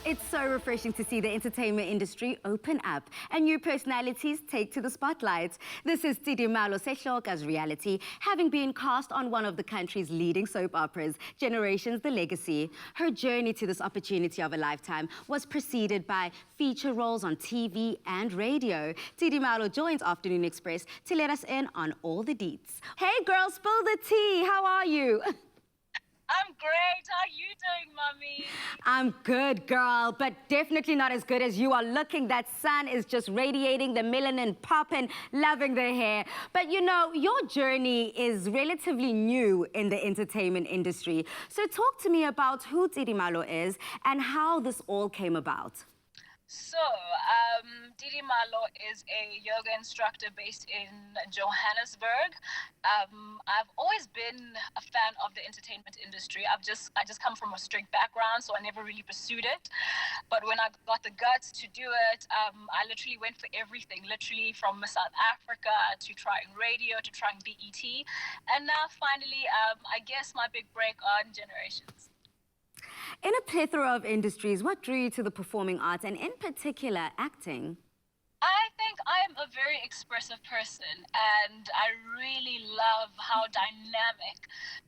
It's so refreshing to see the entertainment industry open up and new personalities take to the spotlight. This is Tidimalo Sehlaka's reality, having been cast on one of the country's leading soap operas, Generations: The Legacy. Her journey to this opportunity of a lifetime was preceded by feature roles on TV and radio. Tidimalo joins Afternoon Express to let us in on all the deets. Hey girl, spill the tea. How are you? I'm great. How are you doing, Mummy? I'm good, girl, but definitely not as good as you are looking. That sun is just radiating, the melanin popping, loving the hair. But you know, your journey is relatively new in the entertainment industry. So talk to me about who Tidimalo is and how this all came about. So, Tidimalo is a yoga instructor based in Johannesburg. I've always been a fan of the entertainment industry. I just come from a strict background, so I never really pursued it. But when I got the guts to do it, I literally went for everything, literally from South Africa to trying radio to trying BET. And now finally, I guess my big break on Generations. In a plethora of industries, what drew you to the performing arts and in particular acting? I think I'm a very expressive person and I really love how dynamic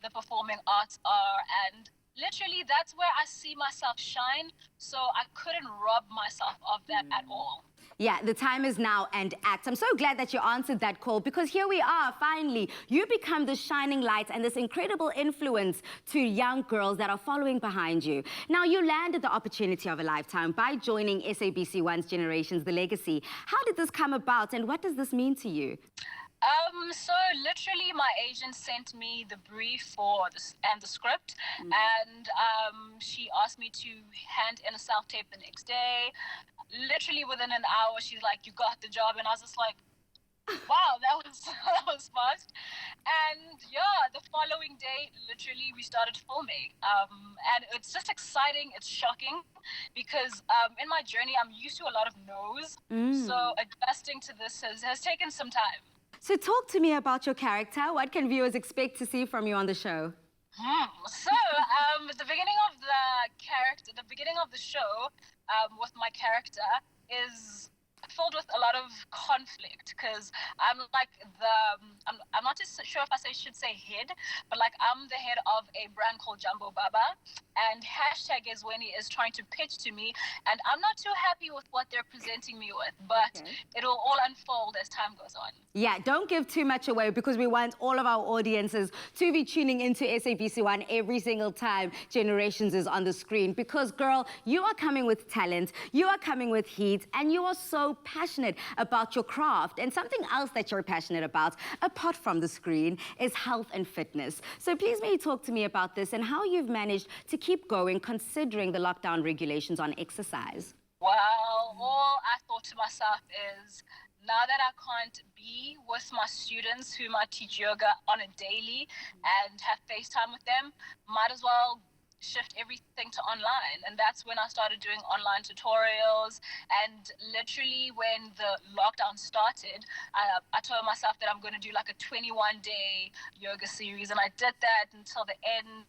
the performing arts are, and literally that's where I see myself shine, so I couldn't rob myself of that at all. Yeah, the time is now and act. I'm so glad that you answered that call, because here we are, finally. You become this shining light and this incredible influence to young girls that are following behind you. Now, you landed the opportunity of a lifetime by joining SABC One's Generations: The Legacy. How did this come about and what does this mean to you? So literally my agent sent me the brief for this and the script, and she asked me to hand in a self-tape the next day. Literally within an hour, she's like, "You got the job," and I was just like, wow, that was fast. And yeah, the following day, literally, we started filming. And it's just exciting. It's shocking because in my journey, I'm used to a lot of no's. So adjusting to this has taken some time. So talk to me about your character. What can viewers expect to see from you on the show? So the beginning of the show with my character is filled with a lot of conflict, because I'm like I'm not just sure if I should say head, but like I'm the head of a brand called Jumbo Baba, and hashtag is when he is trying to pitch to me, and I'm not too happy with what they're presenting me with, but it'll all unfold as time goes on. Yeah, don't give too much away, because we want all of our audiences to be tuning into SABC One every single time Generations is on the screen, because girl, you are coming with talent, you are coming with heat, and you are so passionate about your craft. And something else that you're passionate about, apart from the screen, is health and fitness. So please may you talk to me about this and how you've managed to keep going considering the lockdown regulations on exercise. Well, all I thought to myself is, now that I can't be with my students whom I teach yoga on a daily and have FaceTime with them, might as well shift everything to online. And that's when I started doing online tutorials. And literally when the lockdown started, I told myself that I'm going to do like a 21-day yoga series, and I did that until the end.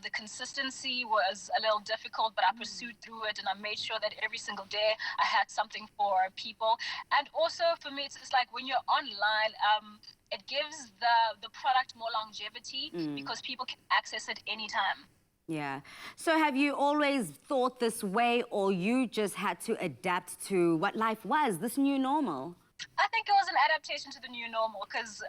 The consistency was a little difficult, but I pursued through it, and I made sure that every single day I had something for people. And also for me, it's like when you're online, it gives the product more longevity because people can access it anytime. Yeah. So have you always thought this way, or you just had to adapt to what life was, this new normal? I think it was an adaptation to the new normal, because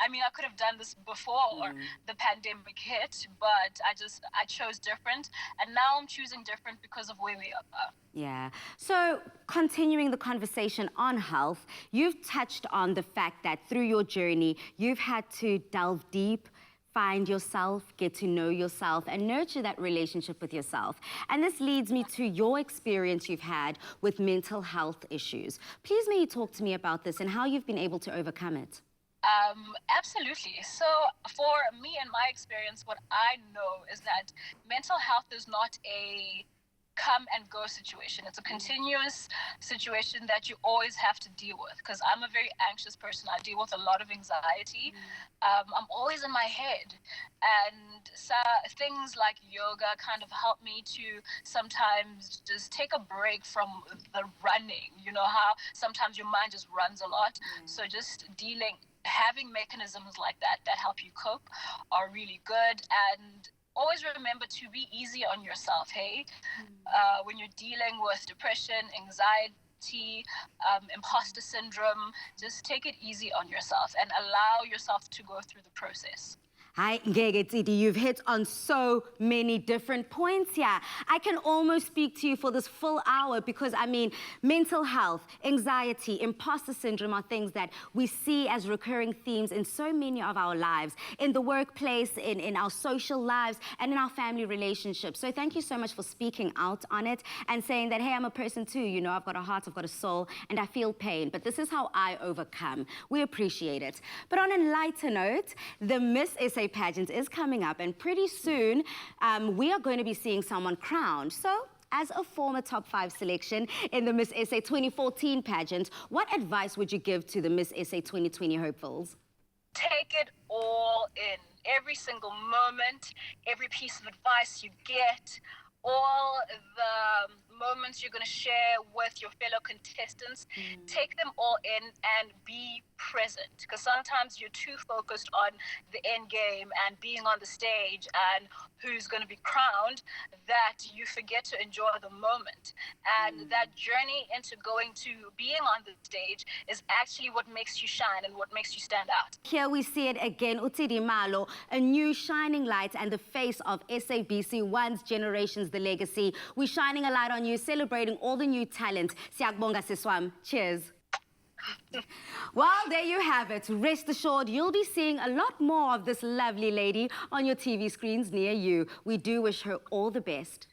I mean, I could have done this before the pandemic hit, but I chose different, and now I'm choosing different because of where we are. Yeah. So continuing the conversation on health, you've touched on the fact that through your journey, you've had to delve deep, find yourself, get to know yourself, and nurture that relationship with yourself. And this leads me to your experience you've had with mental health issues. Please may you talk to me about this and how you've been able to overcome it. Absolutely. So for me and my experience, what I know is that mental health is not a come and go situation. It's a continuous situation that you always have to deal with, because I'm a very anxious person. I deal with a lot of anxiety. I'm always in my head, and so things like yoga kind of help me to sometimes just take a break from the running. You know how sometimes your mind just runs a lot. So just having mechanisms like that help you cope are really good. And always remember to be easy on yourself, hey? When you're dealing with depression, anxiety, imposter syndrome, just take it easy on yourself and allow yourself to go through the process. Hi, Ngeke Tidi, you've hit on so many different points here. I can almost speak to you for this full hour because, I mean, mental health, anxiety, imposter syndrome are things that we see as recurring themes in so many of our lives, in the workplace, in our social lives, and in our family relationships. So thank you so much for speaking out on it and saying that, hey, I'm a person too, you know, I've got a heart, I've got a soul, and I feel pain, but this is how I overcome. We appreciate it. But on a lighter note, the Miss SA pageant is coming up, and pretty soon we are going to be seeing someone crowned. So, as a former top 5 selection in the Miss SA 2014 pageant, what advice would you give to the Miss SA 2020 hopefuls? Take it all in. Every single moment, every piece of advice you get, all the moments you're going to share with your fellow contestants, take them all in and be present, because sometimes you're too focused on the end game and being on the stage and who's going to be crowned that you forget to enjoy the moment. And that journey into going to being on the stage is actually what makes you shine and what makes you stand out. Here we see it again, Tidimalo, a new shining light and the face of SABC One's Generations The Legacy. We're shining a light on you, celebrating all the new talent. Siyakbonga siswam. Cheers. Well, there you have it. Rest assured, you'll be seeing a lot more of this lovely lady on your TV screens near you. We do wish her all the best.